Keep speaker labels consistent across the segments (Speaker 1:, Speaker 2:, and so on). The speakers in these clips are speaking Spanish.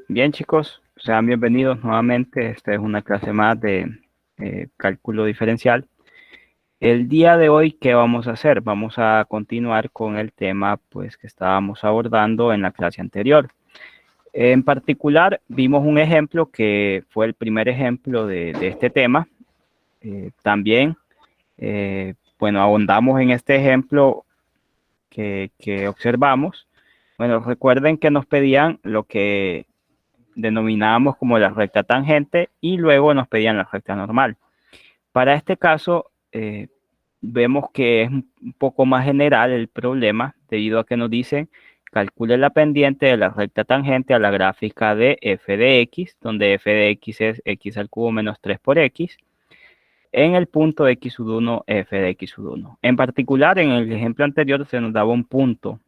Speaker 1: Bien, chicos, sean bienvenidos nuevamente. Esta es una clase más de cálculo diferencial. El día de hoy, ¿qué vamos a hacer? Vamos a continuar con el tema pues, que estábamos abordando en la clase anterior. En particular, vimos un ejemplo que fue el primer ejemplo de este tema. También, bueno, ahondamos en este ejemplo que observamos. Bueno, recuerden que nos pedían lo que denominábamos como la recta tangente y luego nos pedían la recta normal. Para este caso, vemos que es un poco más general el problema debido a que nos dicen calcule la pendiente de la recta tangente a la gráfica de f de x, donde f de x es x al cubo menos 3 por x, en el punto x sub 1, f de x sub 1. En particular, en el ejemplo anterior se nos daba un punto.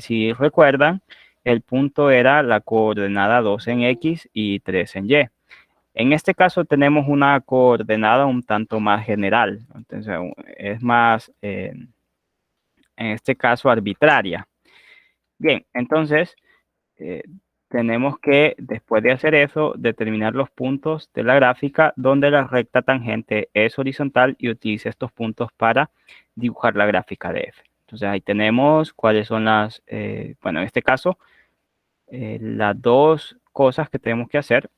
Speaker 1: Si recuerdan, el punto era la coordenada 2 en X y 3 en Y. En este caso tenemos una coordenada un tanto más general, entonces es más, en este caso, arbitraria. Bien, entonces eh, tenemos que, después de hacer eso, determinar los puntos de la gráfica donde la recta tangente es horizontal y utilice estos puntos para dibujar la gráfica de f. Entonces ahí tenemos cuáles son bueno, en este caso, las dos cosas que tenemos que hacer.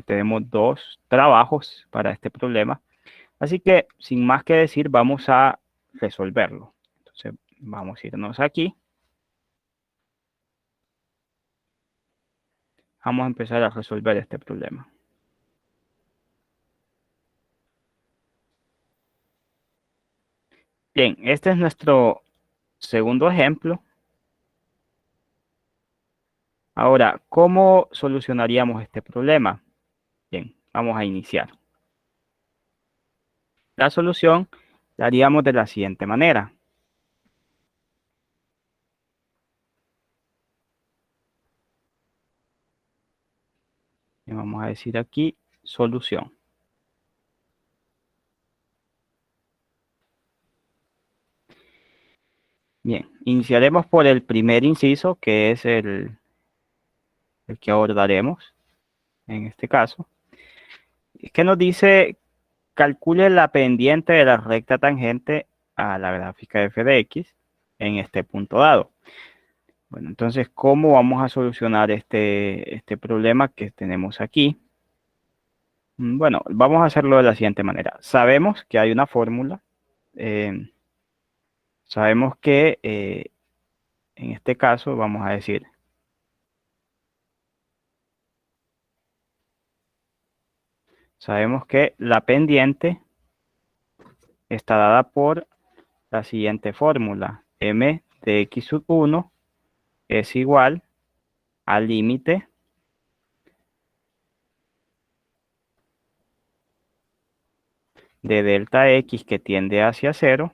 Speaker 1: Tenemos dos trabajos para este problema. Así que, sin más que decir, vamos a resolverlo. Entonces, vamos a irnos aquí. Vamos a empezar a resolver este problema. Bien, este es nuestro segundo ejemplo. Ahora, ¿cómo solucionaríamos este problema? Bien, vamos a iniciar. La solución la haríamos de la siguiente manera. Y vamos a decir aquí solución. Bien, iniciaremos por el primer inciso, que es el que abordaremos en este caso. Es que nos dice calcule la pendiente de la recta tangente a la gráfica f de x en este punto dado. Bueno, entonces, ¿cómo vamos a solucionar este problema que tenemos aquí? Bueno, vamos a hacerlo de la siguiente manera. Sabemos que hay una fórmula. eh, Sabemos que en este caso vamos a decir, sabemos que la pendiente está dada por la siguiente fórmula. M de x sub 1 es igual al límite de delta x que tiende hacia cero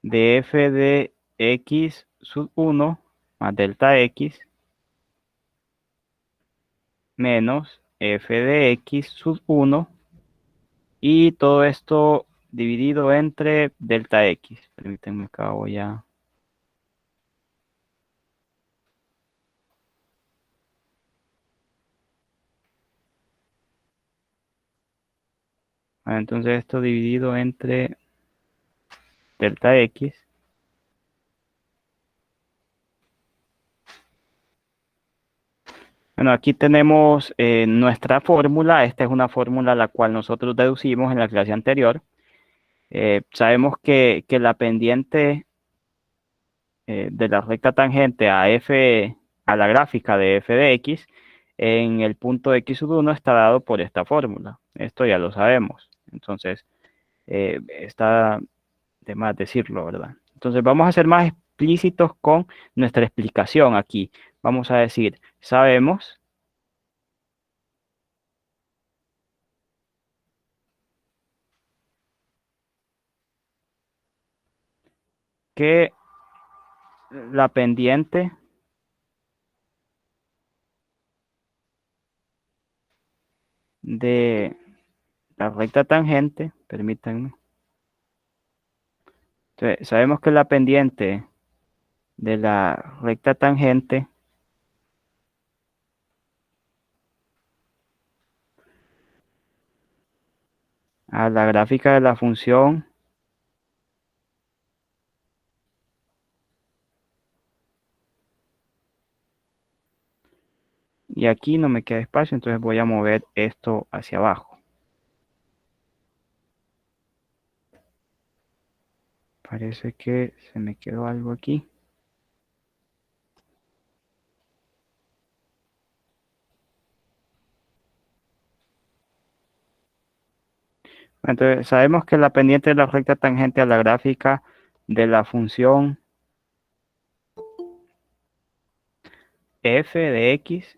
Speaker 1: de f de x sub 1 más delta x menos f de x sub 1 y todo esto dividido entre delta x. Permítanme, acabo ya. Entonces esto dividido entre delta x. Bueno, aquí tenemos nuestra fórmula. Esta es una fórmula la cual nosotros deducimos en la clase anterior. Sabemos que la pendiente de la recta tangente a f, a la gráfica de f de x, en el punto x sub 1 está dado por esta fórmula. Esto ya lo sabemos. Entonces, está de más decirlo, ¿verdad? Entonces, vamos a ser más explícitos con nuestra explicación aquí. Vamos a decir, sabemos que la pendiente de la recta tangente, permítanme. Entonces, sabemos que la pendiente de la recta tangente a la gráfica de la función y aquí no me queda espacio, entonces voy a mover esto hacia abajo. Parece que se me quedó algo aquí. Entonces, sabemos que la pendiente de la recta tangente a la gráfica de la función f de x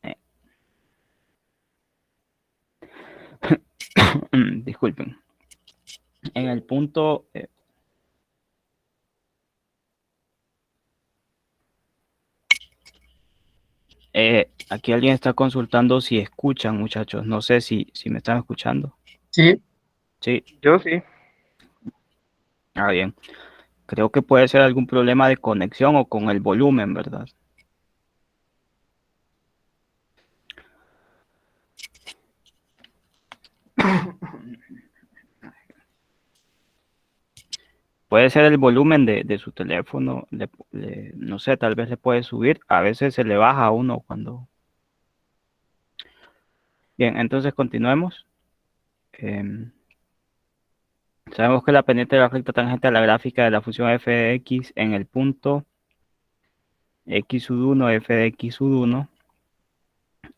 Speaker 1: eh, disculpen, en el punto aquí alguien está consultando si escuchan, muchachos. No sé si me están escuchando.
Speaker 2: Sí,
Speaker 1: Sí.
Speaker 2: yo sí.
Speaker 1: Ah, bien. Creo que puede ser algún problema de conexión o con el volumen, ¿verdad? Puede ser el volumen de su teléfono. No sé, tal vez le puede subir. A veces se le baja a uno cuando... Bien, entonces continuemos. Sabemos que la pendiente de la recta tangente a la gráfica de la función f de x en el punto x sub 1, f de x sub 1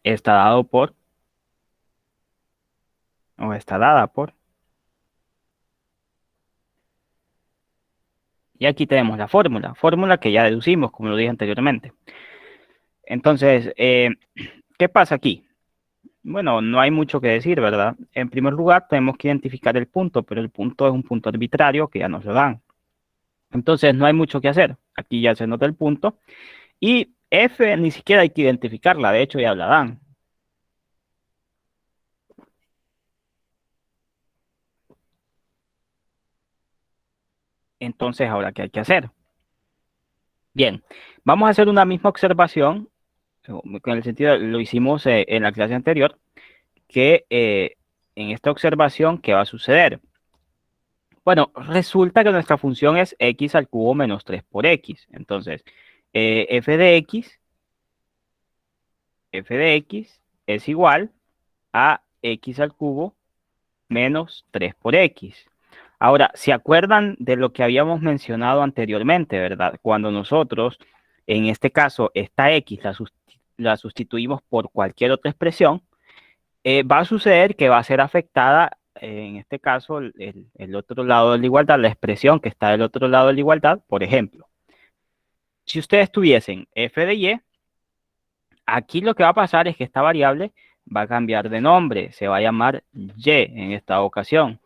Speaker 1: está dado por, o está dada por, y aquí tenemos la fórmula que ya deducimos, como lo dije anteriormente. Entonces, ¿qué pasa aquí? Bueno, no hay mucho que decir, ¿verdad? En primer lugar, tenemos que identificar el punto, pero el punto es un punto arbitrario que ya nos lo dan. Entonces, no hay mucho que hacer. Aquí ya se nota el punto. Y f ni siquiera hay que identificarla, de hecho ya la dan. Entonces, ahora, ¿qué hay que hacer? Bien, vamos a hacer una misma observación, con el sentido, lo hicimos en la clase anterior, que en esta observación, ¿qué va a suceder? Bueno, resulta que nuestra función es x al cubo menos 3 por x. Entonces, f de x es igual a x al cubo menos 3 por x. Ahora, ¿se acuerdan de lo que habíamos mencionado anteriormente, verdad? Cuando nosotros, en este caso, esta x la sustituimos por cualquier otra expresión, va a suceder que va a ser afectada, en este caso, el otro lado de la igualdad, la expresión que está del otro lado de la igualdad. Por ejemplo, si ustedes tuviesen f de y, aquí lo que va a pasar es que esta variable va a cambiar de nombre, se va a llamar y en esta ocasión.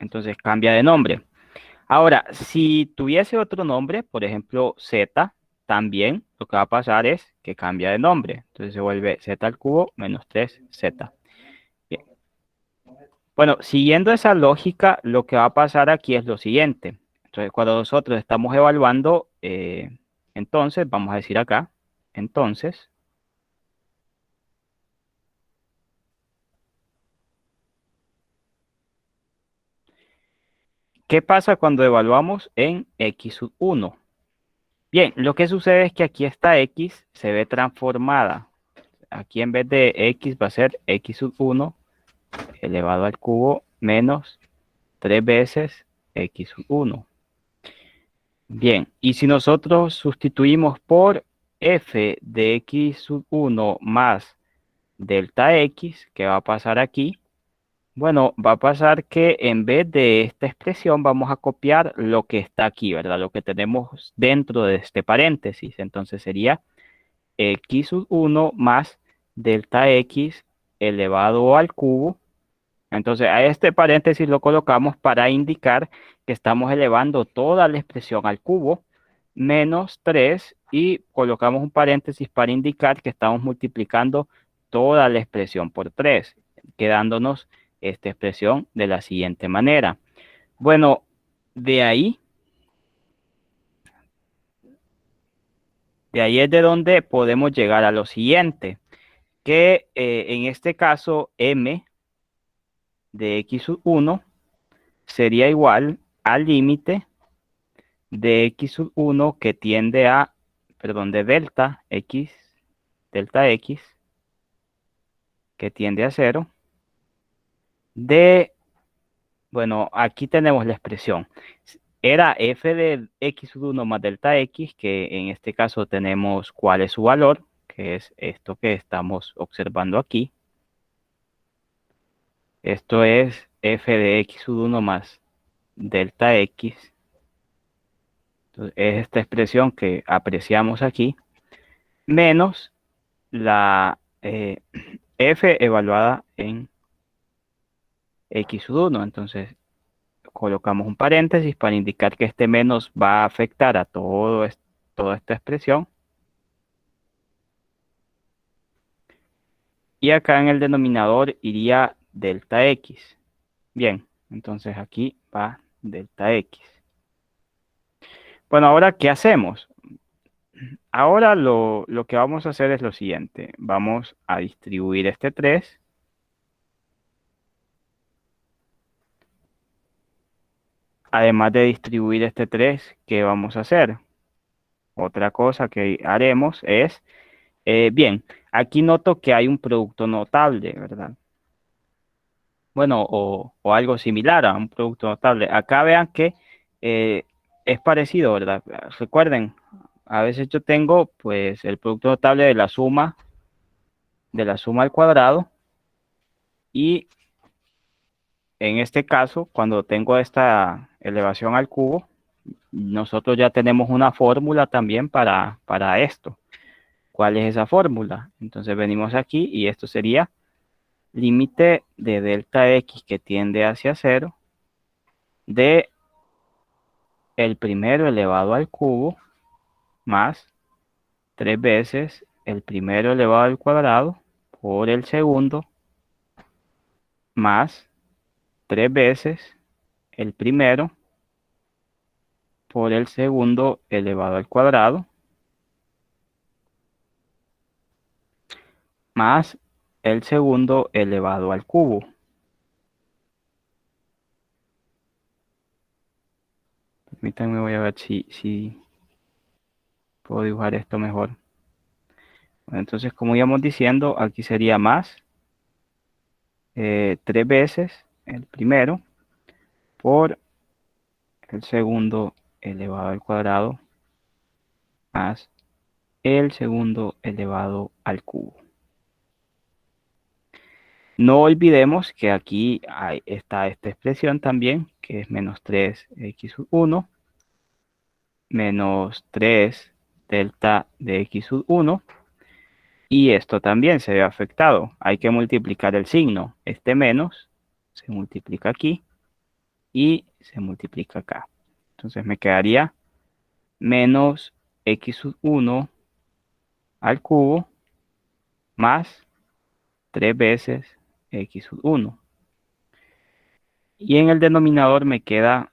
Speaker 1: Entonces cambia de nombre. Ahora, si tuviese otro nombre, por ejemplo, z, también lo que va a pasar es que cambia de nombre. Entonces se vuelve z al cubo menos 3z. Bien. Bueno, siguiendo esa lógica, lo que va a pasar aquí es lo siguiente. Entonces, cuando nosotros estamos evaluando, entonces, vamos a decir acá, entonces, ¿qué pasa cuando evaluamos en x sub 1? Bien, lo que sucede es que aquí esta x se ve transformada. Aquí en vez de x va a ser x sub 1 elevado al cubo menos 3 veces x sub 1. Bien, y si nosotros sustituimos por f de x sub 1 más delta x, ¿qué va a pasar aquí? Bueno, va a pasar que en vez de esta expresión vamos a copiar lo que está aquí, ¿verdad? Lo que tenemos dentro de este paréntesis. Entonces sería x sub 1 más delta x elevado al cubo. Entonces, a este paréntesis lo colocamos para indicar que estamos elevando toda la expresión al cubo menos 3 y colocamos un paréntesis para indicar que estamos multiplicando toda la expresión por 3, quedándonos esta expresión de la siguiente manera. Bueno, de ahí es de donde podemos llegar a lo siguiente, que en este caso m de x1 sería igual al límite de x1 que tiende a, perdón, de delta x, que tiende a 0, de, bueno, aquí tenemos la expresión. Era f de x1 más delta x, que en este caso tenemos cuál es su valor, que es esto que estamos observando aquí. Esto es f de x1 más delta x. Entonces, es esta expresión que apreciamos aquí, menos la f evaluada en x1. Entonces, colocamos un paréntesis para indicar que este menos va a afectar a toda esta expresión. Y acá en el denominador iría delta x. Bien, entonces aquí va delta x. Bueno, ahora, ¿qué hacemos? Ahora lo que vamos a hacer es lo siguiente. Vamos a distribuir este 3. Además de distribuir este 3, ¿qué vamos a hacer? Otra cosa que haremos es, bien, aquí noto que hay un producto notable, ¿verdad? Bueno, o algo similar a un producto notable. Acá vean que eh, es parecido, ¿verdad? Recuerden, a veces yo tengo pues el producto notable de la suma al cuadrado, y en este caso, cuando tengo esta elevación al cubo, nosotros ya tenemos una fórmula también para esto. ¿Cuál es esa fórmula? Entonces venimos aquí y esto sería límite de delta x que tiende hacia 0 de el primero elevado al cubo más 3 veces el primero elevado al cuadrado por el segundo más 3 veces el primero por el segundo elevado al cuadrado más el segundo elevado al cubo. Permítanme, voy a ver si puedo dibujar esto mejor. Bueno, entonces, como íbamos diciendo, aquí sería más 3 veces el primero por el segundo elevado al cuadrado más el segundo elevado al cubo. No olvidemos que aquí está esta expresión también, que es menos 3x1 menos 3 delta de x1. Y esto también se ve afectado. Hay que multiplicar el signo. Este menos se multiplica aquí y se multiplica acá. Entonces me quedaría menos x1 al cubo más 3 veces x1. Y en el denominador me queda,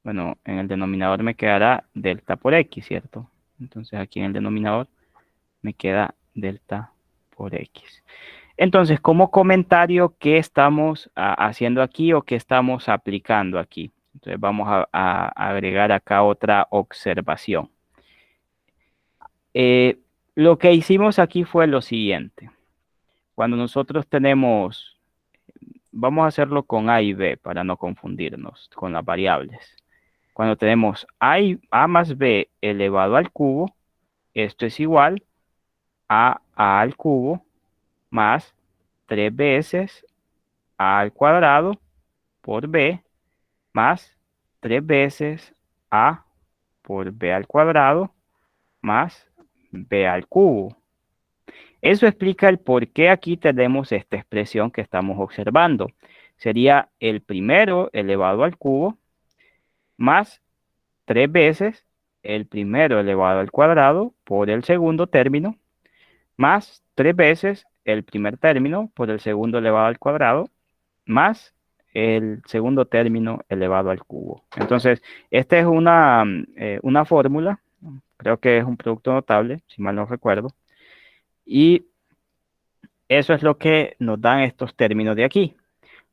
Speaker 1: bueno, en el denominador me quedará delta por x, ¿cierto? Entonces aquí en el denominador me queda delta por x. Entonces, como comentario, ¿qué estamos haciendo aquí o qué estamos aplicando aquí? Entonces, vamos a agregar acá otra observación. Lo que hicimos aquí fue lo siguiente. Cuando nosotros tenemos, vamos a hacerlo con A y B para no confundirnos con las variables. Cuando tenemos A más B elevado al cubo, esto es igual a al cubo más 3 veces A al cuadrado por B más 3 veces A por B al cuadrado más B al cubo. Eso explica el por qué aquí tenemos esta expresión que estamos observando. Sería el primero elevado al cubo más 3 veces el primero elevado al cuadrado por el segundo término más 3 veces el primer término por el segundo elevado al cuadrado más el segundo término elevado al cubo. Entonces, esta es una fórmula, creo que es un producto notable, si mal no recuerdo, y eso es lo que nos dan estos términos de aquí.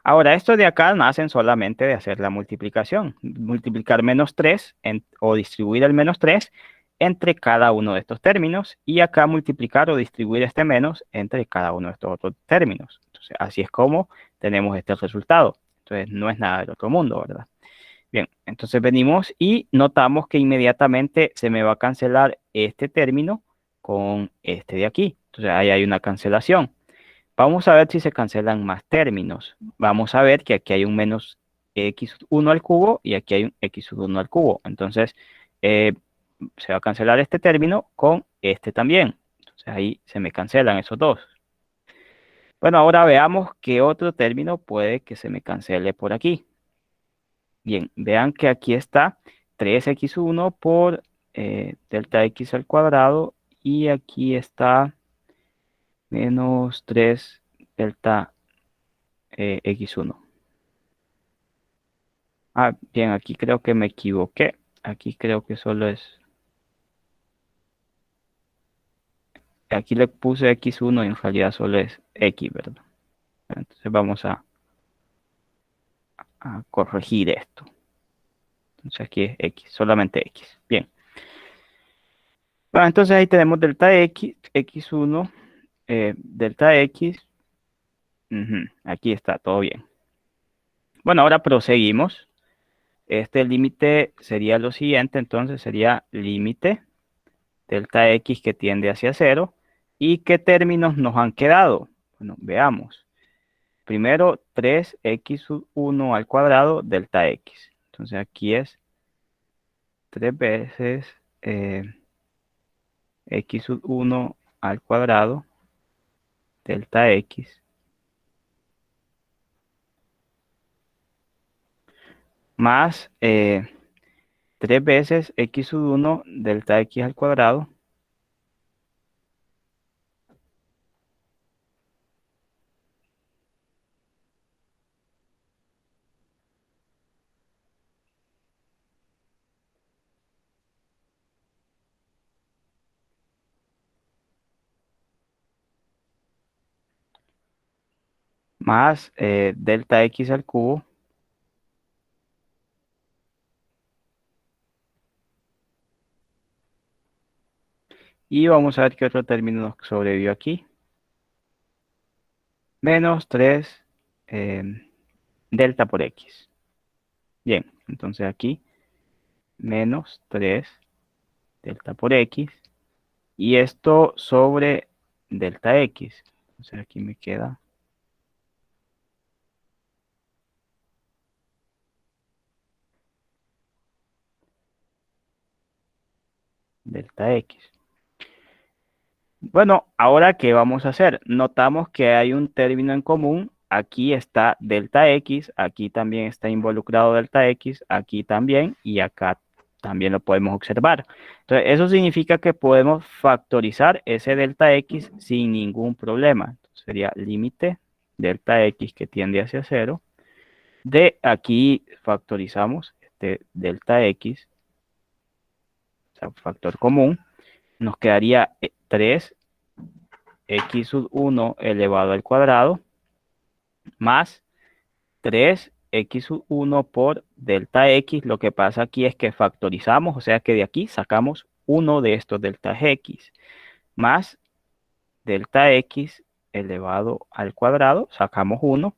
Speaker 1: Ahora, estos de acá nacen solamente de hacer la multiplicación, multiplicar menos 3 o distribuir el menos 3 entre cada uno de estos términos y acá multiplicar o distribuir este menos entre cada uno de estos otros términos. Entonces, así es como tenemos este resultado. Entonces, no es nada del otro mundo, ¿verdad? Bien, entonces venimos y notamos que inmediatamente se me va a cancelar este término con este de aquí. Entonces, ahí hay una cancelación. Vamos a ver si se cancelan más términos. Vamos a ver que aquí hay un menos x1 al cubo y aquí hay un x1 al cubo. Entonces, eh, se va a cancelar este término con este también. Entonces, ahí se me cancelan esos dos. Bueno, ahora veamos qué otro término puede que se me cancele por aquí. Bien, vean que aquí está 3x1 por delta x al cuadrado y aquí está menos 3 delta x1. Ah, bien, aquí creo que me equivoqué. Aquí creo que solo es... Aquí le puse x1 y en realidad solo es x, ¿verdad? Entonces vamos a corregir esto. Entonces aquí es x, solamente x. Bien. Bueno, entonces ahí tenemos delta x, x1, delta x. Ujú, aquí está, todo bien. Bueno, ahora proseguimos. Este límite sería lo siguiente, entonces sería límite delta x que tiende hacia cero. ¿Y qué términos nos han quedado? Bueno, veamos. Primero, 3x1 al cuadrado delta x. Entonces aquí es 3 veces x1 al cuadrado delta x más 3 veces x1 delta x al cuadrado más delta x al cubo. Y vamos a ver qué otro término nos sobrevivió aquí. Menos 3 delta por x. Bien, entonces aquí menos 3 delta por x. Y esto sobre delta x. Entonces aquí me queda delta x. Bueno, ahora, ¿qué vamos a hacer? Notamos que hay un término en común. Aquí está delta x, aquí también está involucrado delta x, aquí también y acá también lo podemos observar. Entonces, eso significa que podemos factorizar ese delta x sin ningún problema. Entonces, sería límite delta x que tiende hacia cero. De aquí factorizamos este delta x, o sea, factor común. Nos quedaría 3 x sub 1 elevado al cuadrado más 3x sub 1 por delta x. Lo que pasa aquí es que factorizamos, o sea que de aquí sacamos uno de estos delta x más delta x elevado al cuadrado, sacamos 1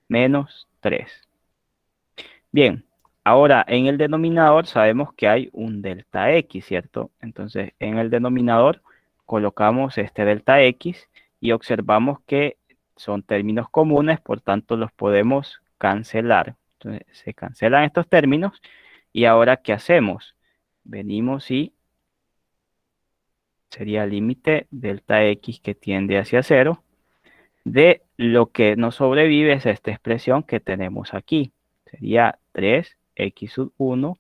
Speaker 1: menos 3. Bien, ahora en el denominador sabemos que hay un delta x, ¿cierto? Entonces en el denominador colocamos este delta x y observamos que son términos comunes, por tanto los podemos cancelar. Entonces se cancelan estos términos y ahora ¿qué hacemos? Venimos y sería límite delta x que tiende hacia 0 de lo que nos sobrevive es esta expresión que tenemos aquí. Sería 3x sub 1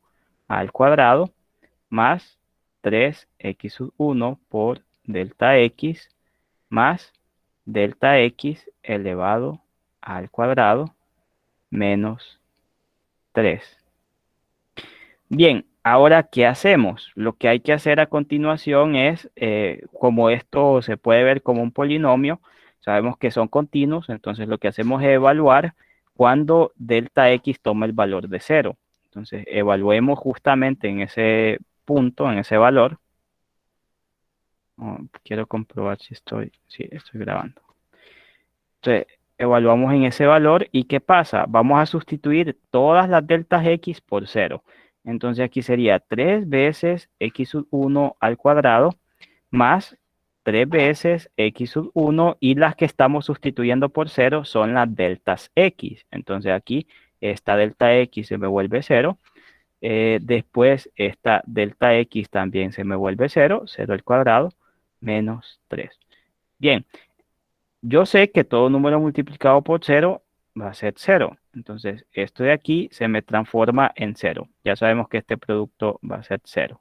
Speaker 1: al cuadrado más 3x sub 1 por delta x más delta x elevado al cuadrado menos 3. Bien, ahora, ¿qué hacemos? Lo que hay que hacer a continuación es, como esto se puede ver como un polinomio, sabemos que son continuos, entonces lo que hacemos es evaluar cuando delta x toma el valor de 0. Entonces, evaluemos justamente en ese punto, en ese valor. Oh, quiero comprobar si estoy grabando. Entonces, evaluamos en ese valor y ¿qué pasa? Vamos a sustituir todas las deltas x por 0. Entonces aquí sería 3 veces x sub 1 al cuadrado más 3 veces x sub 1 y las que estamos sustituyendo por 0 son las deltas x. Entonces aquí esta delta x se me vuelve 0. Después esta delta x también se me vuelve 0, 0 al cuadrado menos 3. Bien, yo sé que todo número multiplicado por 0 va a ser 0. Entonces, esto de aquí se me transforma en 0. Ya sabemos que este producto va a ser 0.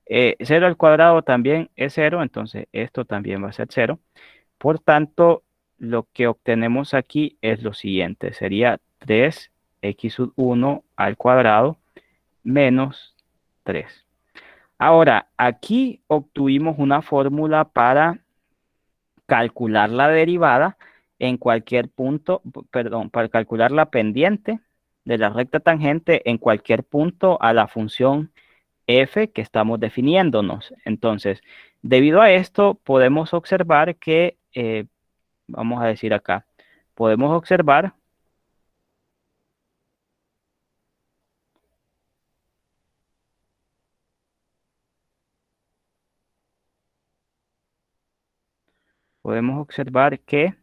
Speaker 1: 0 al cuadrado también es 0, entonces esto también va a ser 0. Por tanto, lo que obtenemos aquí es lo siguiente. Sería 3x sub 1 al cuadrado menos 3. Ahora, aquí obtuvimos una fórmula para calcular la derivada en cualquier punto, perdón, para calcular la pendiente de la recta tangente en cualquier punto a la función f que estamos definiéndonos. Entonces, debido a esto, podemos observar que, vamos a decir acá, podemos observar, que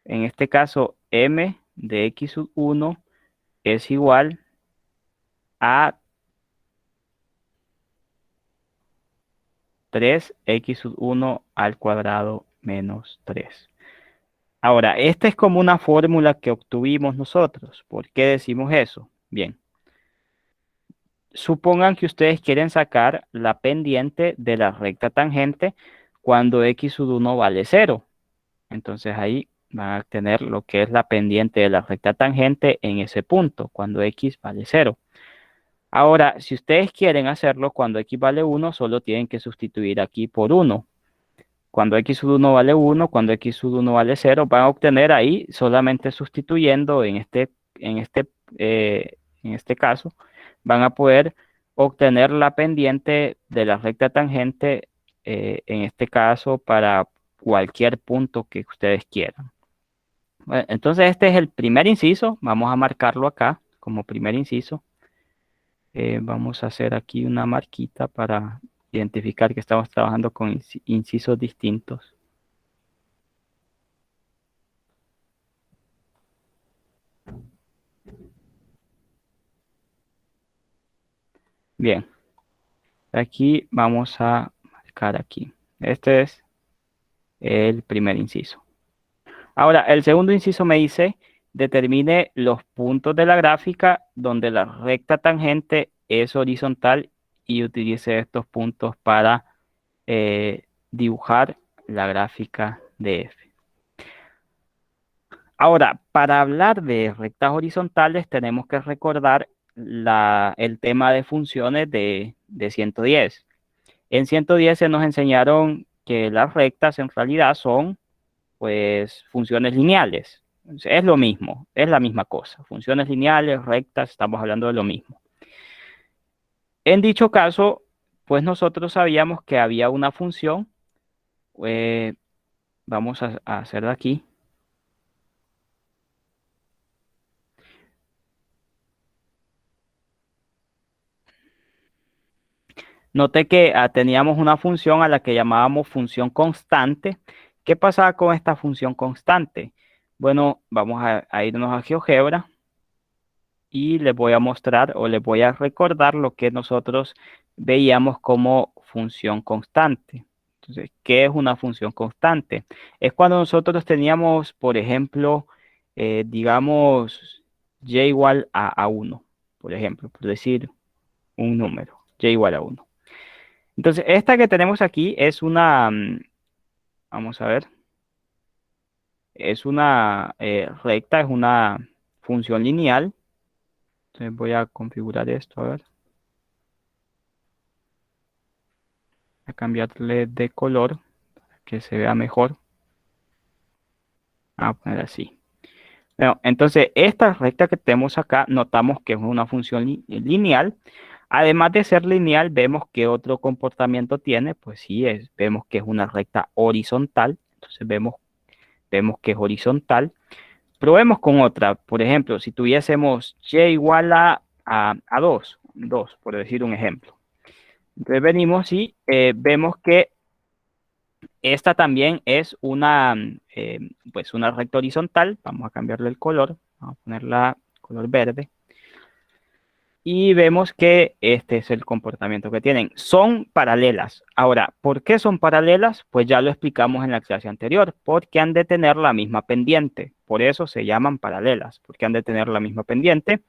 Speaker 1: en este caso m de x sub 1 es igual a 3x sub 1 al cuadrado menos 3. Ahora, esta es como una fórmula que obtuvimos nosotros. ¿Por qué decimos eso? Bien, supongan que ustedes quieren sacar la pendiente de la recta tangente cuando x sub 1 vale 0. Entonces ahí van a tener lo que es la pendiente de la recta tangente en ese punto, cuando x vale 0. Ahora, si ustedes quieren hacerlo cuando x vale 1, solo tienen que sustituir aquí por 1. Cuando x sub 1 vale 1, cuando x sub 1 vale 0, van a obtener ahí solamente sustituyendo en este caso, van a poder obtener la pendiente de la recta tangente, en este caso, para cualquier punto que ustedes quieran. Bueno, entonces este es el primer inciso, vamos a marcarlo acá como primer inciso. Vamos a hacer aquí una marquita para identificar que estamos trabajando con incisos distintos. Bien, aquí vamos a marcar aquí. Este es el primer inciso. Ahora, el segundo inciso me dice, determine los puntos de la gráfica donde la recta tangente es horizontal y utilice estos puntos para dibujar la gráfica de f. Ahora, para hablar de rectas horizontales tenemos que recordar el tema de funciones de 110. En 110 se nos enseñaron que las rectas en realidad son, pues, funciones lineales. Es lo mismo, es la misma cosa. Funciones lineales, rectas, estamos hablando de lo mismo. En dicho caso, pues nosotros sabíamos que había una función, eh, vamos a hacerla aquí. Noté que teníamos una función a la que llamábamos función constante. ¿Qué pasaba con esta función constante? Bueno, vamos a irnos a GeoGebra y les voy a mostrar o les voy a recordar lo que nosotros veíamos como función constante. Entonces, ¿qué es una función constante? Es cuando nosotros teníamos, por ejemplo, digamos, y igual a 1, por ejemplo, por decir un número, y igual a 1. Entonces, esta que tenemos aquí es una, vamos a ver, es una recta, es una función lineal. Entonces voy a configurar esto, a ver, a cambiarle de color, que se vea mejor. Vamos a poner así. Bueno, entonces esta recta que tenemos acá, notamos que es una función lineal. Además de ser lineal, vemos que otro comportamiento tiene, pues sí, vemos que es una recta horizontal. Entonces vemos que es horizontal. Probemos con otra. Por ejemplo, si tuviésemos y igual a 2, 2, por decir un ejemplo. Entonces venimos y vemos que esta también es una, pues una recta horizontal. Vamos a cambiarle el color. Vamos a ponerla color verde. Y vemos que este es el comportamiento que tienen. Son paralelas. Ahora, ¿por qué son paralelas? Pues ya lo explicamos en la clase anterior. Porque han de tener la misma pendiente. Por eso se llaman paralelas. Porque han de tener la misma pendiente.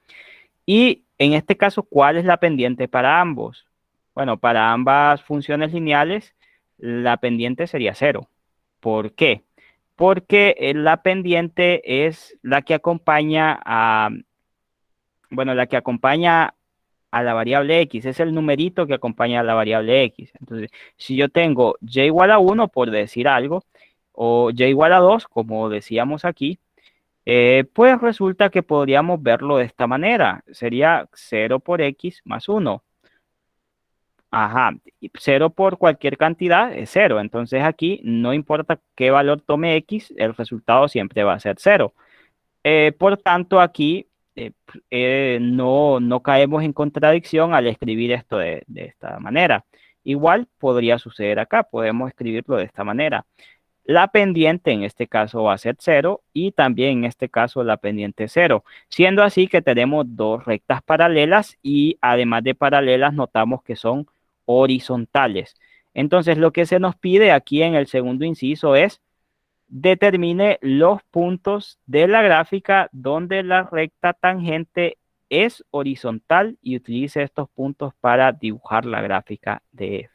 Speaker 1: Y en este caso, ¿cuál es la pendiente para ambos? Bueno, para ambas funciones lineales, la pendiente sería cero. ¿Por qué? Porque la pendiente es la que acompaña a, bueno, la que acompaña a la variable x, es el numerito que acompaña a la variable x. Entonces, si yo tengo y igual a 1, por decir algo, o y igual a 2, como decíamos aquí, pues resulta que podríamos verlo de esta manera. Sería 0 por x más 1. Ajá, y 0 por cualquier cantidad es 0. Entonces aquí no importa qué valor tome x, el resultado siempre va a ser 0. Por tanto, aquí no caemos en contradicción al escribir esto de esta manera. Igual podría suceder acá, podemos escribirlo de esta manera. La pendiente en este caso va a ser 0 y también en este caso la pendiente 0, siendo así que tenemos dos rectas paralelas y además de paralelas notamos que son horizontales. Entonces lo que se nos pide aquí en el segundo inciso es determine los puntos de la gráfica donde la recta tangente es horizontal y utilice estos puntos para dibujar la gráfica de f.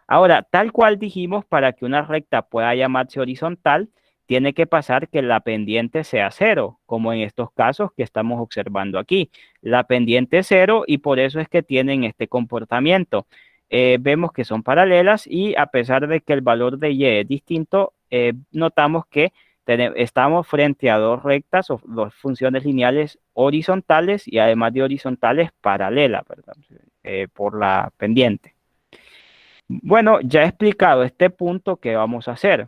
Speaker 1: Ahora, tal cual dijimos, para que una recta pueda llamarse horizontal, tiene que pasar que la pendiente sea cero, como en estos casos que estamos observando aquí. La pendiente es cero y por eso es que tienen este comportamiento. Vemos que son paralelas y a pesar de que el valor de y es distinto, notamos que estamos frente a dos rectas o dos funciones lineales horizontales y además de horizontales paralelas, ¿verdad? Por la pendiente. Bueno, ya he explicado este punto que vamos a hacer.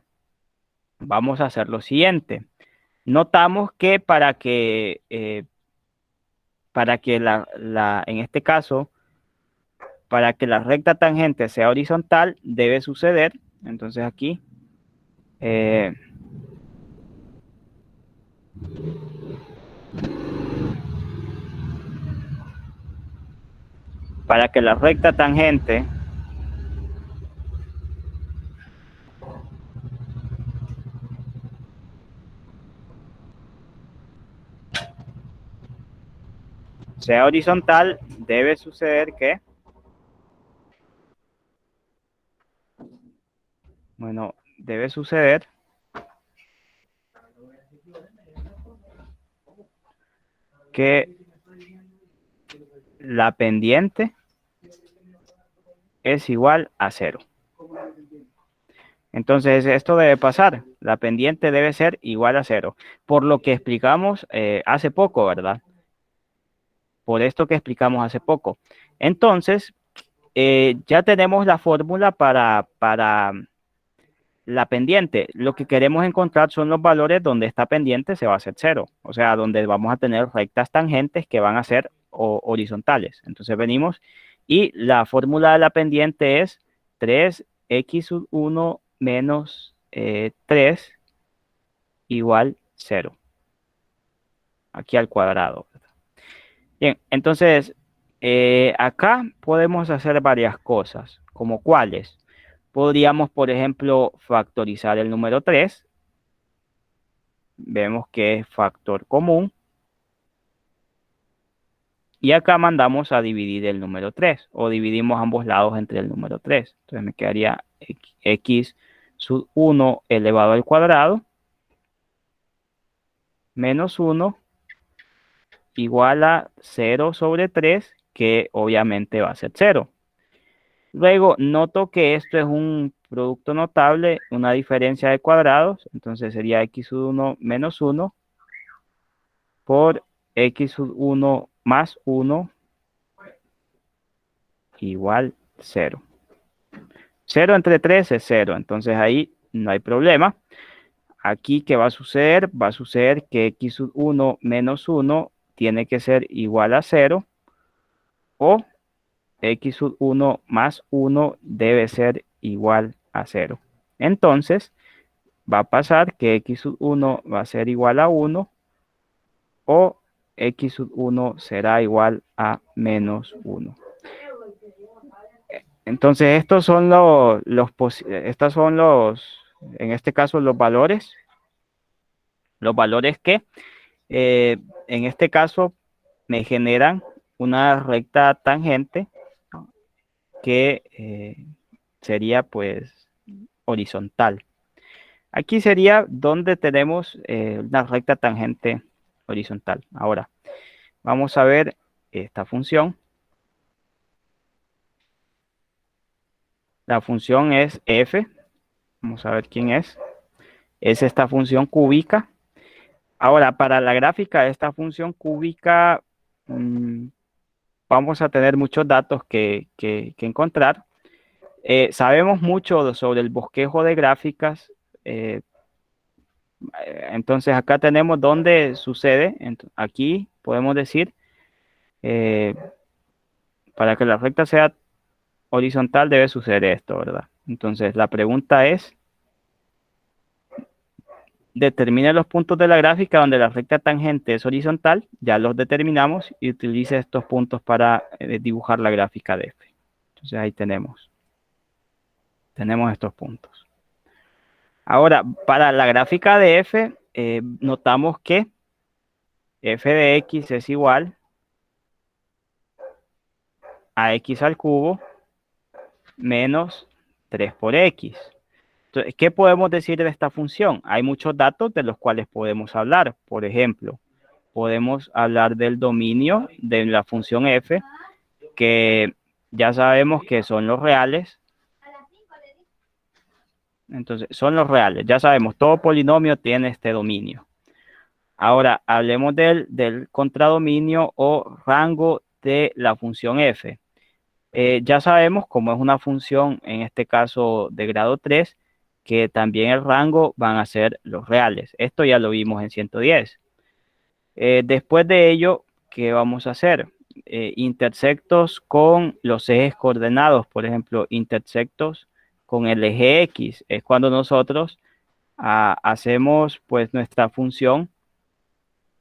Speaker 1: Vamos a hacer lo siguiente. Notamos que para que en este caso, para que la recta tangente sea horizontal, debe suceder. Entonces aquí, eh, para que la recta tangente sea horizontal, debe suceder que, bueno, debe suceder que la pendiente es igual a cero. Entonces, esto debe pasar. La pendiente debe ser igual a cero. Por lo que explicamos hace poco, ¿verdad? Por esto que explicamos hace poco. Entonces, ya tenemos la fórmula para la pendiente. Lo que queremos encontrar son los valores donde esta pendiente se va a hacer cero. O sea, donde vamos a tener rectas tangentes que van a ser horizontales. Entonces venimos y la fórmula de la pendiente es 3x1 menos 3 igual 0. Aquí al cuadrado. Bien, entonces Acá podemos hacer varias cosas, como cuáles. Podríamos, por ejemplo, factorizar el número 3. Vemos que es factor común. Y acá mandamos a dividir el número 3 o dividimos ambos lados entre el número 3. Entonces me quedaría x sub 1 elevado al cuadrado menos 1 igual a 0 sobre 3, que obviamente va a ser 0. Luego noto que esto es un producto notable, una diferencia de cuadrados, entonces sería x sub 1 menos 1 por x sub 1 más 1 igual 0. 0 entre 3 es 0, entonces ahí no hay problema. Aquí, ¿qué va a suceder? Va a suceder que x sub 1 menos 1 tiene que ser igual a 0 o x sub 1 más 1 debe ser igual a 0. Entonces, va a pasar que x sub 1 va a ser igual a 1 o x sub 1 será igual a menos 1. Entonces, estos son en este caso, los valores. Los valores que, en este caso, me generan una recta tangente que sería, pues, horizontal. Aquí sería donde tenemos una recta tangente horizontal. Ahora, vamos a ver esta función. La función es f. Vamos a ver quién es. Es esta función cúbica. Ahora, para la gráfica de esta función cúbica, vamos a tener muchos datos que encontrar. Sabemos mucho sobre el bosquejo de gráficas. Entonces, acá tenemos dónde sucede. Aquí podemos decir, eh, para que la recta sea horizontal debe suceder esto, ¿verdad? Entonces, la pregunta es, determine los puntos de la gráfica donde la recta tangente es horizontal. Ya los determinamos y utilice estos puntos para dibujar la gráfica de f. Entonces, ahí tenemos estos puntos. Ahora, para la gráfica de f, notamos que f de x es igual a x al cubo menos 3 por x. Entonces, ¿qué podemos decir de esta función? Hay muchos datos de los cuales podemos hablar. Por ejemplo, podemos hablar del dominio de la función f, que ya sabemos que son los reales. Entonces, son los reales. Ya sabemos, todo polinomio tiene este dominio. Ahora, hablemos del contradominio o rango de la función f. Ya sabemos, como es una función, en este caso de grado 3, que también el rango van a ser los reales. Esto ya lo vimos en 110. Después de ello, ¿qué vamos a hacer? Intersectos con los ejes coordenados, por ejemplo, intersectos con el eje X. Es cuando nosotros hacemos pues nuestra función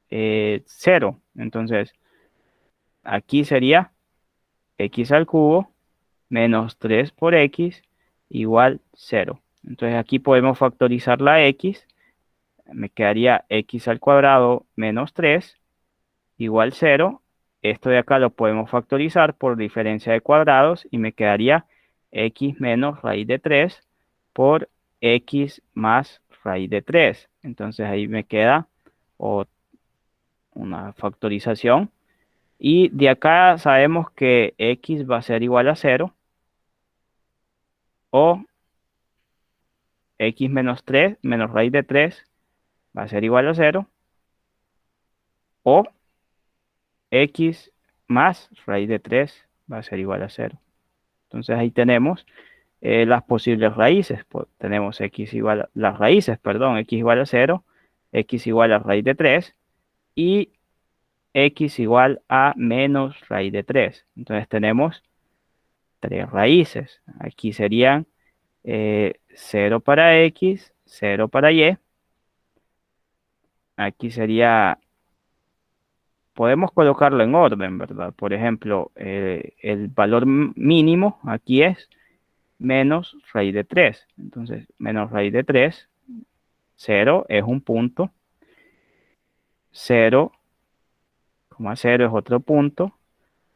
Speaker 1: 0. Entonces, aquí sería x al cubo menos 3 por x igual 0. Entonces aquí podemos factorizar la x. Me quedaría x al cuadrado menos 3 igual 0. Esto de acá lo podemos factorizar por diferencia de cuadrados y me quedaría x menos raíz de 3 por x más raíz de 3. Entonces ahí me queda una factorización. Y de acá sabemos que x va a ser igual a 0 o x menos 3 menos raíz de 3 va a ser igual a 0 o x más raíz de 3 va a ser igual a 0. Entonces ahí tenemos las posibles raíces. Tenemos x igual a, las raíces, perdón, x igual a 0, x igual a raíz de 3 y x igual a menos raíz de 3. Entonces tenemos tres raíces. Aquí serían 0 para x, 0 para y. Aquí sería podemos colocarlo en orden, ¿verdad? Por ejemplo, el valor mínimo aquí es menos raíz de 3. Entonces, menos raíz de 3, 0 es un punto, 0,0 es otro punto,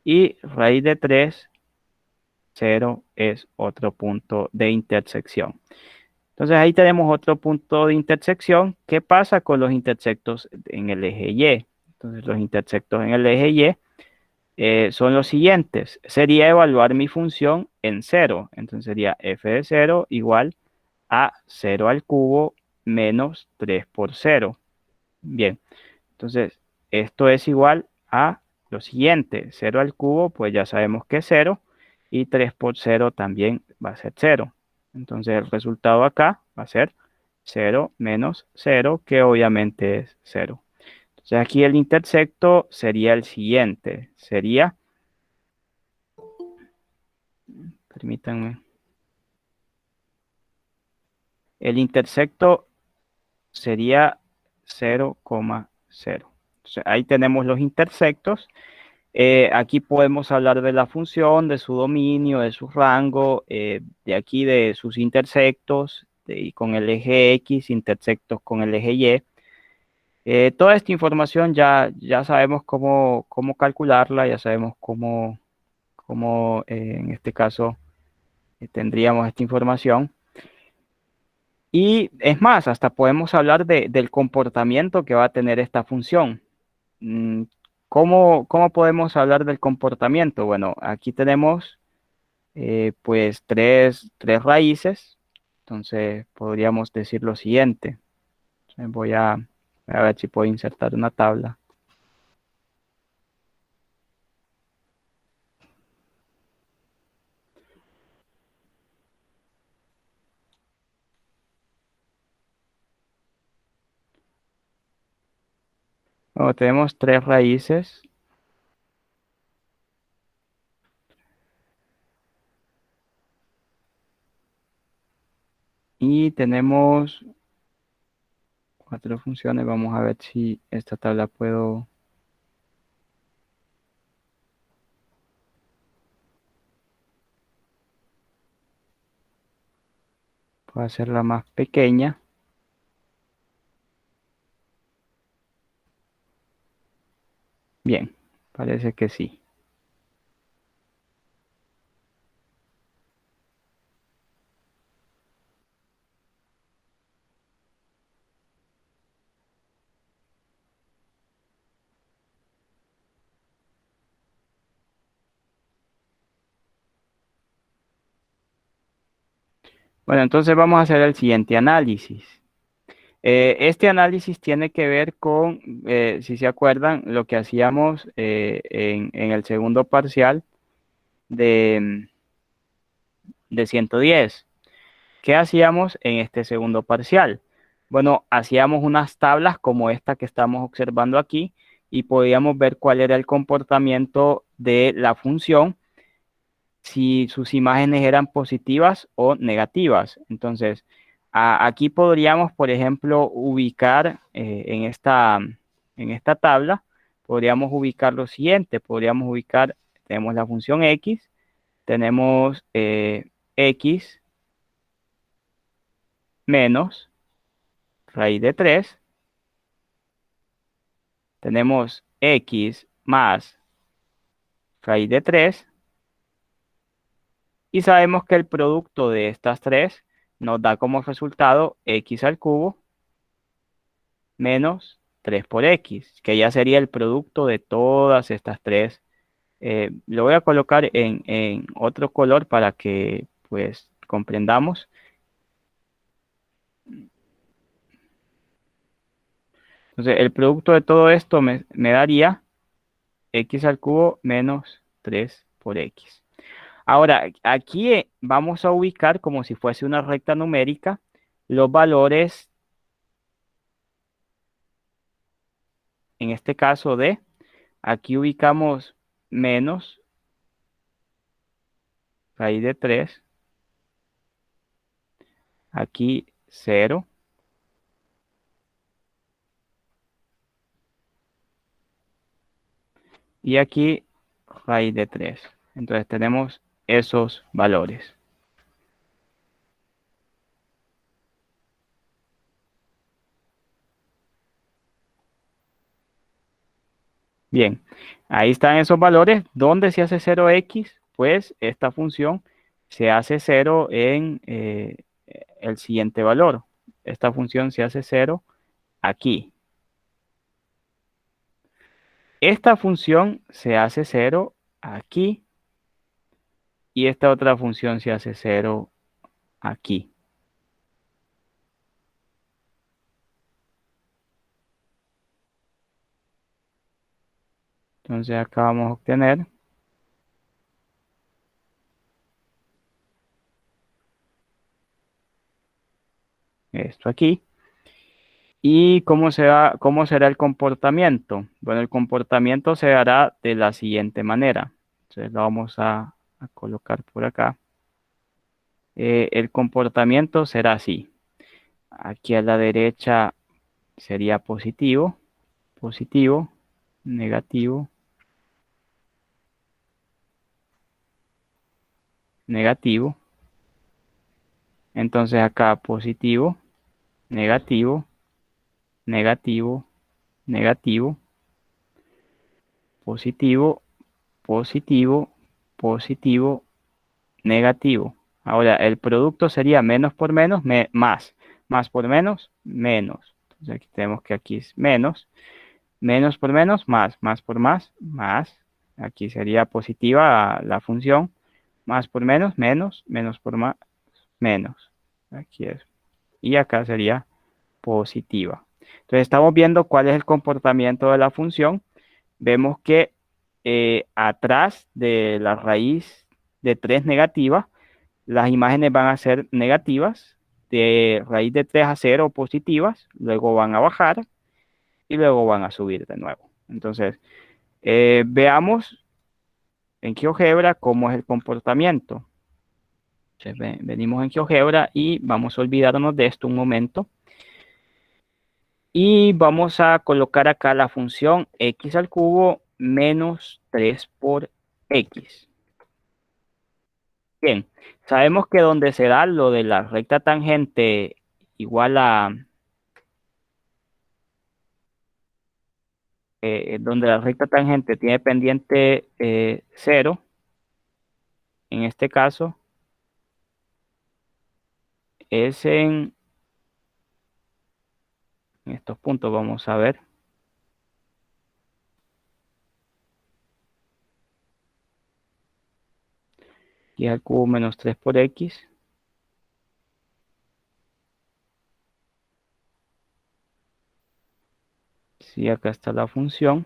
Speaker 1: y raíz de 3, 0 es otro punto de intersección. Entonces ahí tenemos otro punto de intersección. ¿Qué pasa con los intersectos en el eje Y? Entonces los intersectos en el eje Y son los siguientes. Sería evaluar mi función en 0. Entonces sería f de 0 igual a 0 al cubo menos 3 por 0. Bien, entonces esto es igual a lo siguiente. 0 al cubo, pues ya sabemos que es 0. Y 3 por 0 también va a ser 0. Entonces el resultado acá va a ser 0 menos 0, que obviamente es 0. Entonces aquí el intersecto sería el siguiente. Sería, permítanme, el intersecto sería 0,0. Entonces, ahí tenemos los intersectos. Aquí podemos hablar de la función, de su dominio, de su rango, de aquí de sus intersectos, con el eje X, intersectos con el eje Y. Toda esta información ya sabemos cómo calcularla, ya sabemos cómo en este caso tendríamos esta información. Y es más, hasta podemos hablar del comportamiento que va a tener esta función. Mm, ¿Cómo podemos hablar del comportamiento? Bueno, aquí tenemos pues tres raíces. Entonces podríamos decir lo siguiente. Voy a ver si puedo insertar una tabla. Bueno, tenemos tres raíces y tenemos cuatro funciones. Vamos a ver si esta tabla puedo hacerla más pequeña. Bien, parece que sí. Bueno, entonces vamos a hacer el siguiente análisis. Este análisis tiene que ver con, si se acuerdan, lo que hacíamos en el segundo parcial de, de 110. ¿Qué hacíamos en este segundo parcial? Bueno, hacíamos unas tablas como esta que estamos observando aquí y podíamos ver cuál era el comportamiento de la función, si sus imágenes eran positivas o negativas. Entonces, aquí podríamos, por ejemplo, ubicar en esta tabla, podríamos ubicar lo siguiente, podríamos ubicar, tenemos la función x, tenemos x menos raíz de 3, tenemos x más raíz de 3 y sabemos que el producto de estas tres nos da como resultado x al cubo menos 3 por x, que ya sería el producto de todas estas tres. Lo voy a colocar en otro color para que pues comprendamos. Entonces, el producto de todo esto me daría x al cubo menos 3 por x. Ahora, aquí vamos a ubicar como si fuese una recta numérica los valores, en este caso de, aquí ubicamos menos raíz de 3, aquí 0, y aquí raíz de 3. Entonces tenemos esos valores. Bien, ahí están esos valores. ¿Dónde se hace 0x? Pues esta función se hace 0 en el siguiente valor. Esta función se hace 0 aquí. Esta función se hace 0 aquí. Y esta otra función se hace 0 aquí. Entonces acá vamos a obtener esto aquí. ¿Y cómo será el comportamiento? Bueno, el comportamiento se hará de la siguiente manera. Entonces lo vamos a colocar por acá. El comportamiento será así. Aquí a la derecha sería positivo, positivo, negativo, negativo. Entonces acá positivo, negativo, negativo, negativo, positivo, positivo, positivo, negativo. Ahora, el producto sería menos por menos, más. Más por menos, menos. Entonces aquí tenemos que aquí es menos. Menos por menos, más. Más por más, más. Aquí sería positiva la función. Más por menos, menos. Menos por más, menos. Aquí es. Y acá sería positiva. Entonces estamos viendo cuál es el comportamiento de la función. Vemos que atrás de la raíz de 3 negativa, las imágenes van a ser negativas, de raíz de 3 a 0 positivas, luego van a bajar y luego van a subir de nuevo. Entonces, veamos en GeoGebra cómo es el comportamiento. Entonces, venimos en GeoGebra y vamos a olvidarnos de esto un momento. Y vamos a colocar acá la función x al cubo menos 3 por x. Bien, sabemos que donde se da lo de la recta tangente igual a, donde la recta tangente tiene pendiente 0, en este caso, es en estos puntos, vamos a ver. Y al cubo menos 3 por x. Sí, acá está la función.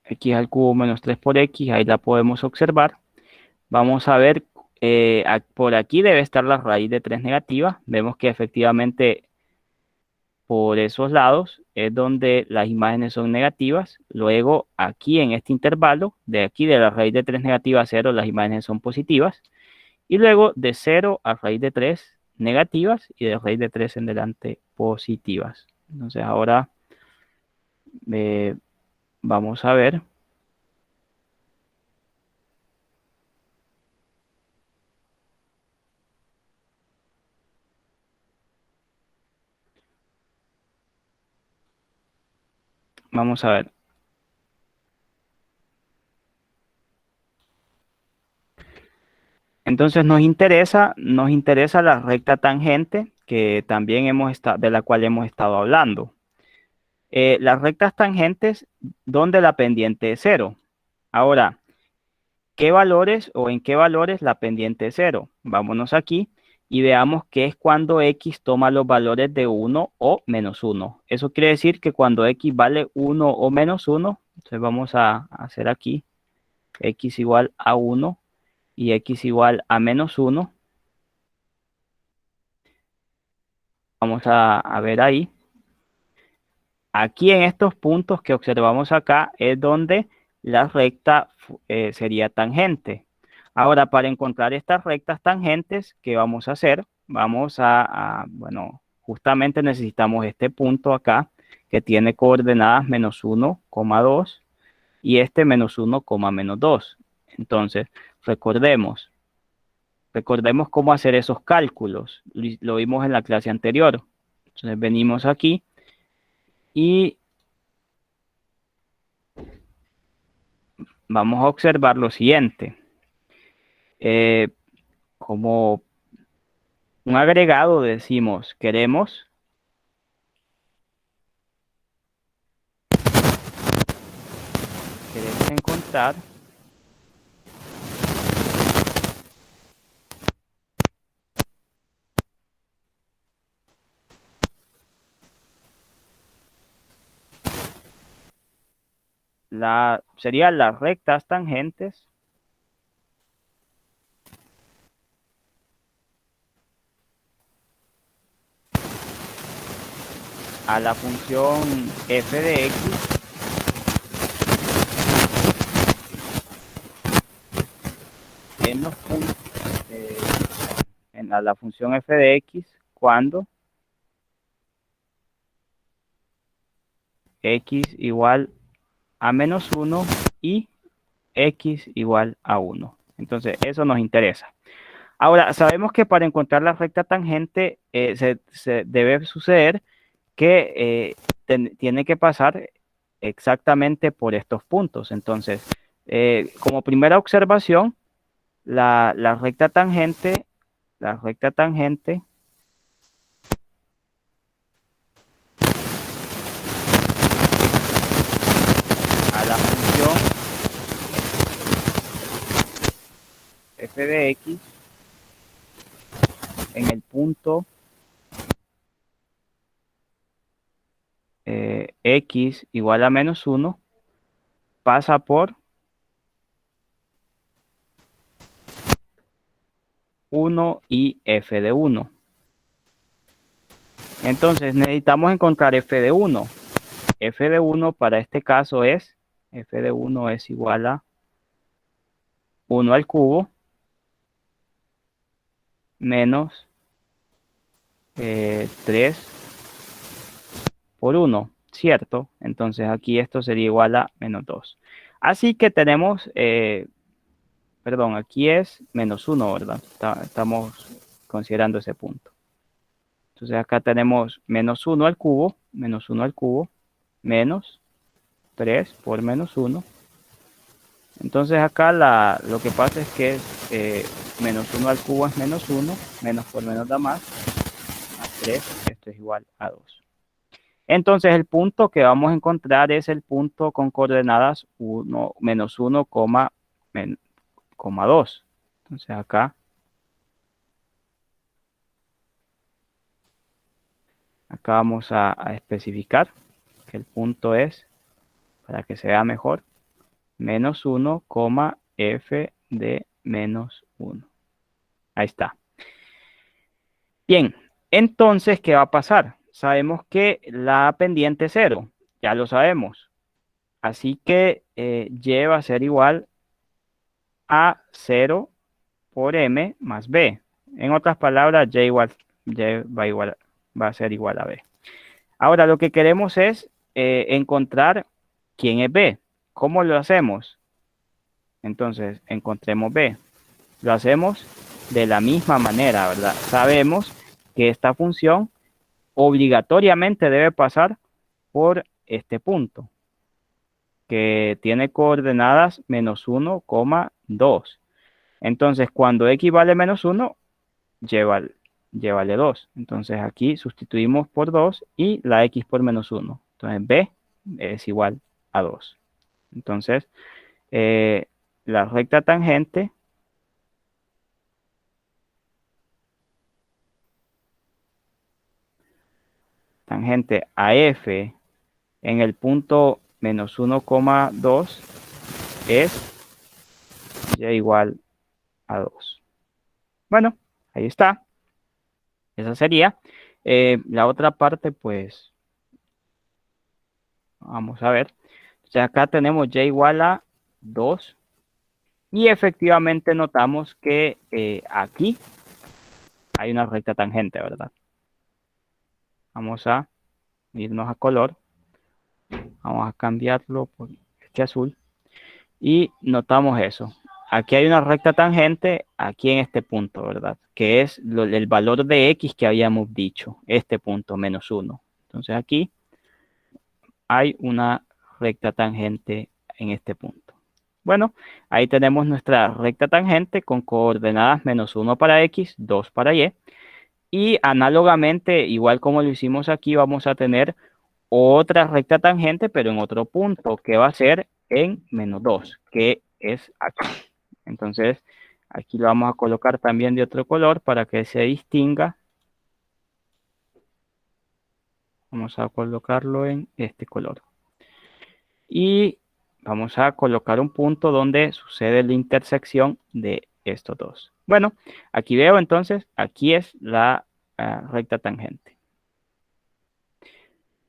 Speaker 1: X al cubo menos 3 por x, ahí la podemos observar. Vamos a ver, por aquí debe estar la raíz de 3 negativa. Vemos que efectivamente por esos lados es donde las imágenes son negativas. Luego aquí en este intervalo, de aquí de la raíz de 3 negativa a 0, las imágenes son positivas. Y luego de 0 a raíz de 3 negativas y de raíz de 3 en delante positivas. Entonces ahora vamos a ver. Vamos a ver. Entonces nos interesa la recta tangente que también de la cual hemos estado hablando. Las rectas tangentes donde la pendiente es 0. Ahora, ¿qué valores o en qué valores la pendiente es 0? Vámonos aquí y veamos qué es cuando x toma los valores de 1 o menos 1. Eso quiere decir que cuando x vale 1 o menos 1, entonces vamos a hacer aquí x igual a 1 y x igual a menos 1. Vamos a ver ahí. Aquí en estos puntos que observamos acá es donde la recta sería tangente. Ahora, para encontrar estas rectas tangentes, ¿qué vamos a hacer? Bueno, justamente necesitamos este punto acá, que tiene coordenadas -1, 2 y este -1, -2. Entonces, recordemos cómo hacer esos cálculos. Lo vimos en la clase anterior. Entonces, venimos aquí y vamos a observar lo siguiente. Como un agregado decimos, queremos encontrar serían las rectas tangentes a la función f de x en los puntos a la función f de x cuando x igual a -1 y x igual a 1. Entonces, eso nos interesa. Ahora, sabemos que para encontrar la recta tangente se debe suceder que tiene que pasar exactamente por estos puntos. Entonces, como primera observación, la recta tangente a la función f de x en el punto x igual a -1 pasa por 1 y f de 1. Entonces necesitamos encontrar f de 1. F de 1 para este caso es, f de 1 es igual a 1 al cubo menos 3 por 1, ¿cierto? Entonces aquí esto sería igual a -2. Así que tenemos, perdón, aquí es -1, ¿verdad? Estamos considerando ese punto. Entonces acá tenemos -1 al cubo, menos 3 por -1. Entonces acá lo que pasa es que -1 al cubo es -1, menos por menos da más 3, esto es igual a 2. Entonces el punto que vamos a encontrar es el punto con coordenadas 1, -1, 2. Entonces acá vamos a especificar que el punto es, para que se vea mejor, -1, f de -1. Ahí está. Bien, entonces, ¿qué va a pasar? Sabemos que la pendiente es 0, ya lo sabemos. Así que y va a ser igual a 0 por m más b. En otras palabras, y va a ser igual a b. Ahora, lo que queremos es encontrar quién es b. ¿Cómo lo hacemos? Entonces, encontremos b. Lo hacemos de la misma manera, ¿verdad? Sabemos que esta función obligatoriamente debe pasar por este punto, que tiene coordenadas -1, 2. Entonces, cuando x vale -1, vale 2. Entonces, aquí sustituimos por 2 y la x por -1. Entonces, b es igual a 2. Entonces, la recta tangente a f en el punto -1, 2 es y igual a 2. Bueno, ahí está. Esa sería. La otra parte, pues, vamos a ver. O sea, acá tenemos y igual a 2. Y efectivamente notamos que aquí hay una recta tangente, ¿verdad? Vamos a irnos a color. Vamos a cambiarlo por este azul. Y notamos eso. Aquí hay una recta tangente aquí en este punto, ¿verdad? Que es el valor de x que habíamos dicho, este punto, -1. Entonces aquí hay una recta tangente en este punto. Bueno, ahí tenemos nuestra recta tangente con coordenadas -1 para x, 2 para y. Y análogamente, igual como lo hicimos aquí, vamos a tener otra recta tangente, pero en otro punto, que va a ser en -2, que es aquí. Entonces, aquí lo vamos a colocar también de otro color para que se distinga. Vamos a colocarlo en este color. Y vamos a colocar un punto donde sucede la intersección de estos dos. Bueno, aquí veo entonces, aquí es la recta tangente.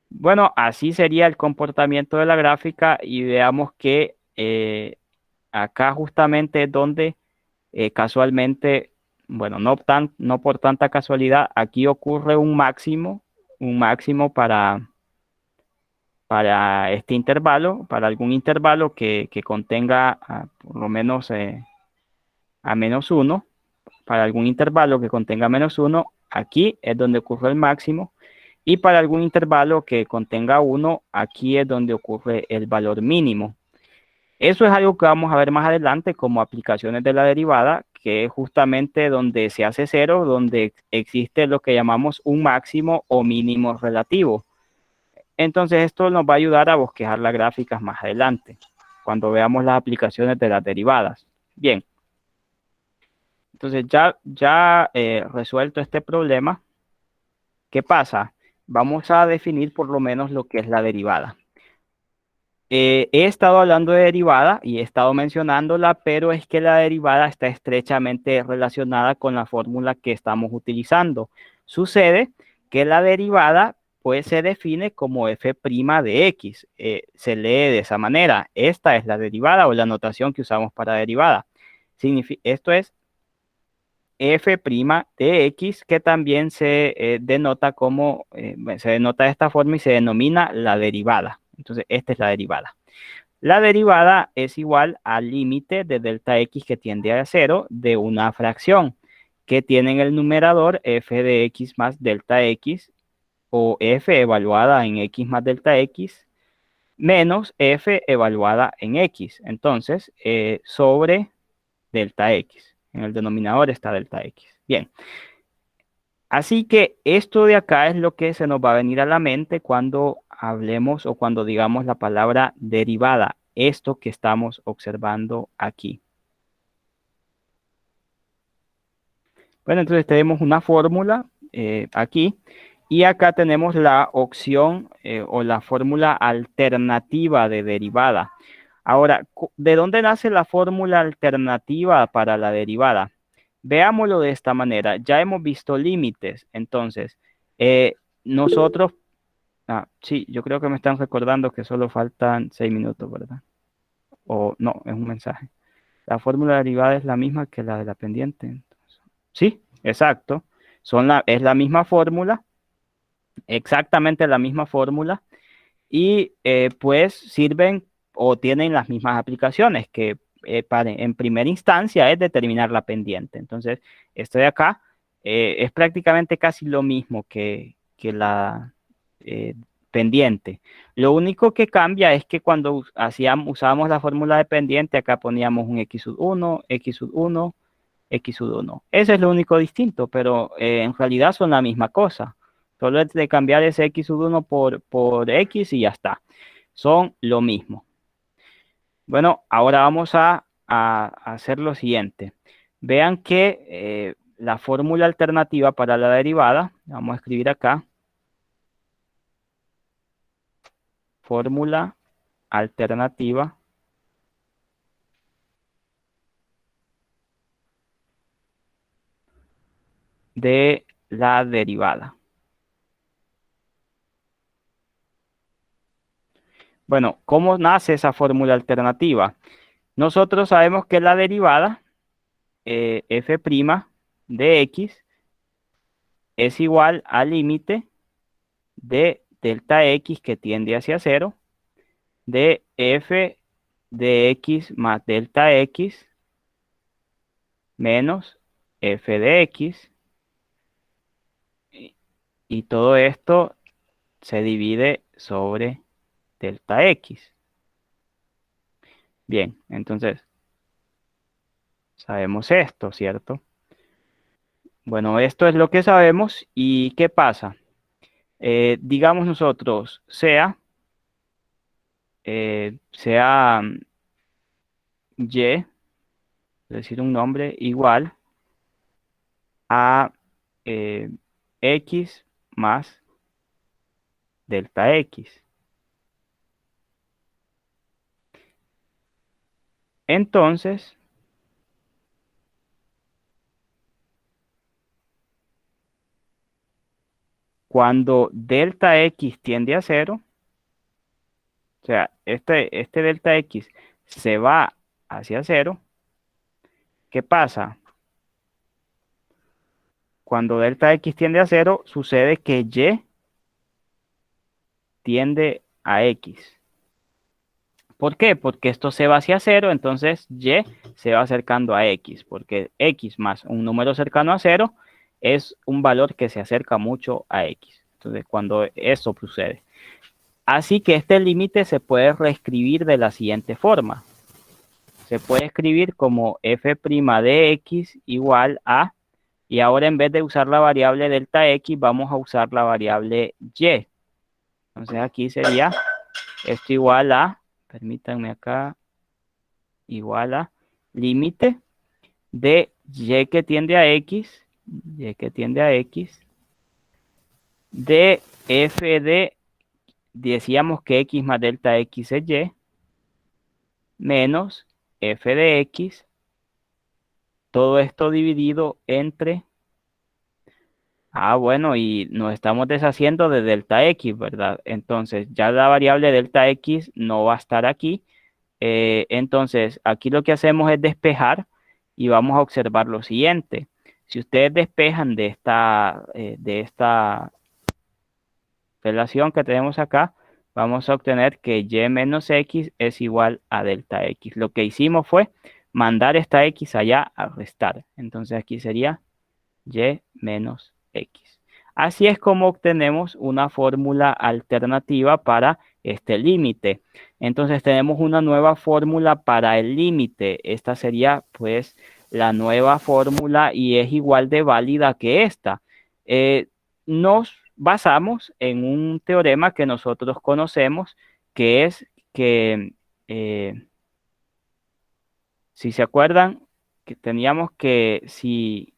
Speaker 1: Bueno, así sería el comportamiento de la gráfica y veamos que acá justamente es donde casualmente, bueno, no por tanta casualidad, aquí ocurre un máximo para este intervalo, para algún intervalo que contenga por lo menos a -1, para algún intervalo que contenga -1, aquí es donde ocurre el máximo, y para algún intervalo que contenga 1, aquí es donde ocurre el valor mínimo. Eso es algo que vamos a ver más adelante como aplicaciones de la derivada, que es justamente donde se hace cero, donde existe lo que llamamos un máximo o mínimo relativo. Entonces esto nos va a ayudar a bosquejar las gráficas más adelante, cuando veamos las aplicaciones de las derivadas. Bien, entonces ya resuelto este problema, ¿qué pasa? Vamos a definir por lo menos lo que es la derivada. He estado hablando de derivada y he estado mencionándola, pero es que la derivada está estrechamente relacionada con la fórmula que estamos utilizando. Sucede que la derivada pues se define como f' de x. Se lee de esa manera. Esta es la derivada o la notación que usamos para derivada. Esto es f' de x, que también se denota como, se denota de esta forma y se denomina la derivada. Entonces, esta es la derivada. La derivada es igual al límite de delta x que tiende a 0 de una fracción que tiene en el numerador f de x más delta x, o f evaluada en x más delta x, menos f evaluada en x. Entonces, sobre delta x. En el denominador está delta x. Bien. Así que esto de acá es lo que se nos va a venir a la mente cuando hablemos o cuando digamos la palabra derivada, esto que estamos observando aquí. Bueno, entonces tenemos una fórmula aquí y acá tenemos la opción o la fórmula alternativa de derivada. Ahora, ¿de dónde nace la fórmula alternativa para la derivada? Veámoslo de esta manera. Ya hemos visto límites, entonces nosotros, sí, yo creo que me están recordando que solo faltan 6 minutos, ¿verdad? O no, es un mensaje. La fórmula derivada es la misma que la de la pendiente. Sí, exacto. Es la misma fórmula, exactamente la misma fórmula, y pues sirven o tienen las mismas aplicaciones, que en primera instancia es determinar la pendiente. Entonces, esto de acá es prácticamente casi lo mismo que la pendiente. Lo único que cambia es que cuando usábamos la fórmula de pendiente, acá poníamos un x sub 1, x sub 1, x sub 1. Ese es lo único distinto, pero en realidad son la misma cosa. Solo es de cambiar ese x sub 1 por x y ya está. Son lo mismo. Bueno, ahora vamos a hacer lo siguiente. Vean que la fórmula alternativa para la derivada, vamos a escribir acá, fórmula alternativa de la derivada. Bueno, ¿cómo nace esa fórmula alternativa? Nosotros sabemos que la derivada f' de x es igual al límite de delta x que tiende hacia 0 de f de x más delta x menos f de x. Y todo esto se divide sobre delta x. Bien, entonces sabemos esto, ¿cierto? Bueno, esto es lo que sabemos. ¿Y qué pasa? Digamos nosotros, sea y, es decir, un nombre igual a eh, x más delta x. Entonces, cuando delta x tiende a cero, o sea, este delta x se va hacia cero, ¿qué pasa? Cuando delta x tiende a cero, sucede que y tiende a x. ¿Por qué? Porque esto se va hacia cero, entonces y se va acercando a x, porque x más un número cercano a cero es un valor que se acerca mucho a x. Entonces, cuando eso sucede. Así que este límite se puede reescribir de la siguiente forma. Se puede escribir como f' de x igual a, y ahora en vez de usar la variable delta x, vamos a usar la variable y. Entonces aquí sería esto igual a, permítanme acá, igual a límite de y que tiende a x, de f de, decíamos que x más delta x es y, menos f de x, todo esto dividido entre, bueno, y nos estamos deshaciendo de delta x, ¿verdad? Entonces ya la variable delta x no va a estar aquí. Entonces aquí lo que hacemos es despejar y vamos a observar lo siguiente. Si ustedes despejan de esta relación que tenemos acá, vamos a obtener que y menos x es igual a delta x. Lo que hicimos fue mandar esta x allá a restar. Entonces aquí sería y menos x. Así es como obtenemos una fórmula alternativa para este límite. Entonces tenemos una nueva fórmula para el límite. Esta sería pues la nueva fórmula y es igual de válida que esta. Nos basamos en un teorema que nosotros conocemos, que es que, si se acuerdan, que teníamos que, si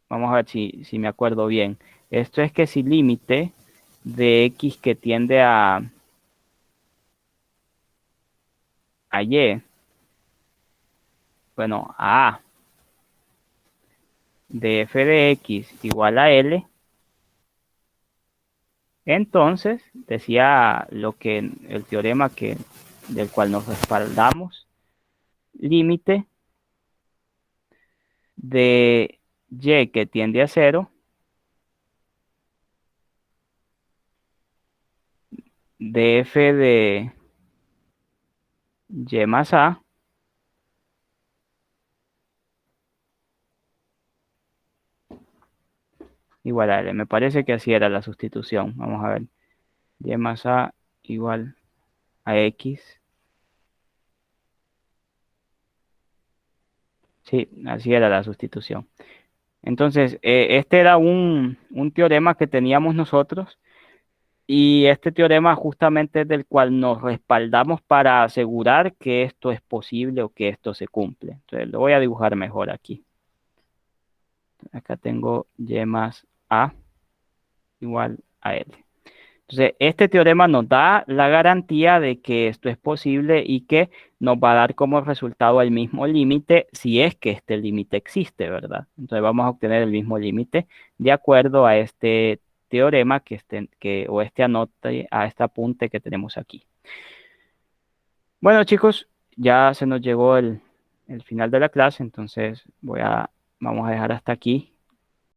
Speaker 1: vamos a ver si me acuerdo bien. Esto es que si límite de x que tiende a y, bueno, a de f de x igual a l, entonces decía lo que el teorema del cual nos respaldamos, límite de y que tiende a cero de f de y más a igual a L. Me parece que así era la sustitución. Vamos a ver. Y más A igual a X. Sí, así era la sustitución. Entonces, este era un teorema que teníamos nosotros y este teorema justamente es del cual nos respaldamos para asegurar que esto es posible o que esto se cumple. Entonces, lo voy a dibujar mejor aquí. Acá tengo y más A igual a L. Entonces, este teorema nos da la garantía de que esto es posible y que nos va a dar como resultado el mismo límite si es que este límite existe, ¿verdad? Entonces vamos a obtener el mismo límite de acuerdo a este teorema o este anote, a este apunte que tenemos aquí. Bueno, chicos, ya se nos llegó el final de la clase, entonces vamos a dejar hasta aquí